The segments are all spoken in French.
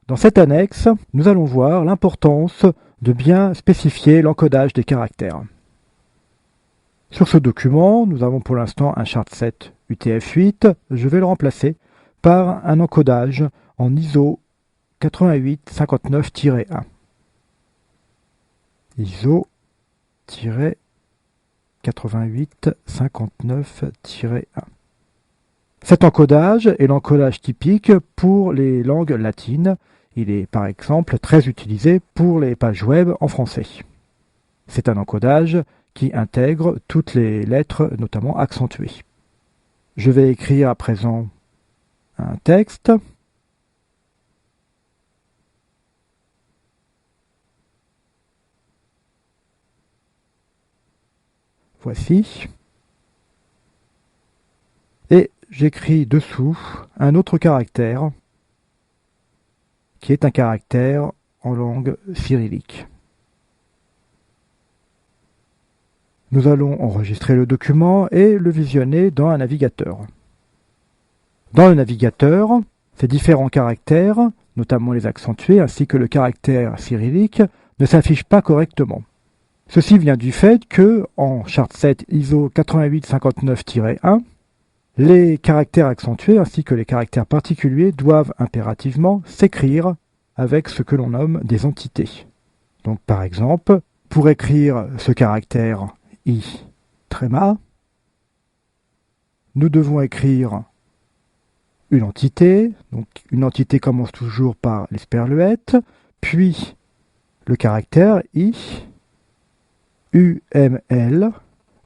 Dans cette annexe, nous allons voir l'importance de bien spécifier l'encodage des caractères. Sur ce document, nous avons pour l'instant un chart7 UTF-8. Je vais le remplacer par un encodage en ISO 8859-1. ISO 8859-1. Cet encodage est l'encodage typique pour les langues latines. Il est par exemple très utilisé pour les pages web en français. C'est un encodage qui intègre toutes les lettres, notamment accentuées. Je vais écrire à présent un texte. Voici. Et j'écris dessous un autre caractère qui est un caractère en langue cyrillique. Nous allons enregistrer le document et le visionner dans un navigateur. Dans le navigateur, ces différents caractères, notamment les accentués ainsi que le caractère cyrillique, ne s'affichent pas correctement. Ceci vient du fait que, en chart7 ISO 8859-1, les caractères accentués ainsi que les caractères particuliers doivent impérativement s'écrire avec ce que l'on nomme des entités. Donc par exemple, pour écrire ce caractère I tréma, nous devons écrire une entité. Donc une entité commence toujours par l'esperluette, puis le caractère I, UML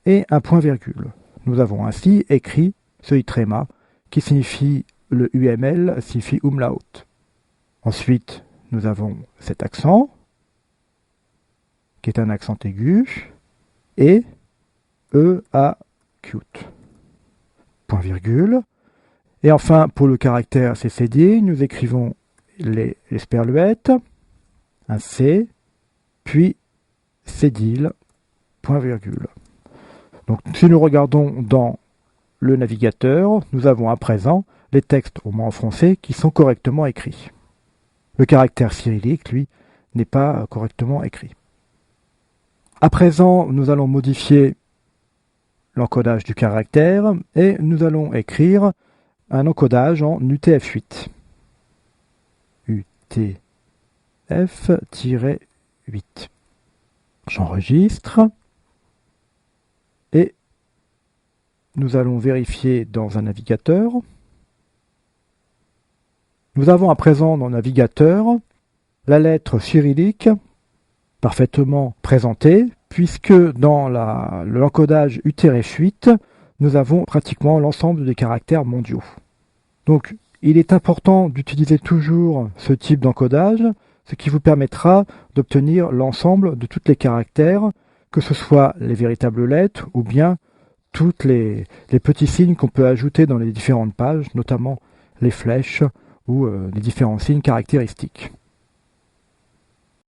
et un point-virgule. Nous avons ainsi écrit ce I tréma qui signifie le UML signifie umlaut. Ensuite, nous avons cet accent qui est un accent aigu et acute. Point virgule. Et enfin, pour le caractère CCD, nous écrivons l'esperluette, un C, puis cédille, point virgule. Donc, si nous regardons dans le navigateur, nous avons à présent les textes, au moins en français, qui sont correctement écrits. Le caractère cyrillique, lui, n'est pas correctement écrit. À présent, nous allons modifier l'encodage du caractère et nous allons écrire un encodage en UTF-8. UTF-8. J'enregistre et nous allons vérifier dans un navigateur. Nous avons à présent dans le navigateur la lettre cyrillique parfaitement présentée, puisque dans l'encodage UTF-8, nous avons pratiquement l'ensemble des caractères mondiaux. Donc, il est important d'utiliser toujours ce type d'encodage, ce qui vous permettra d'obtenir l'ensemble de tous les caractères, que ce soit les véritables lettres ou bien tous les petits signes qu'on peut ajouter dans les différentes pages, notamment les flèches ou les différents signes caractéristiques.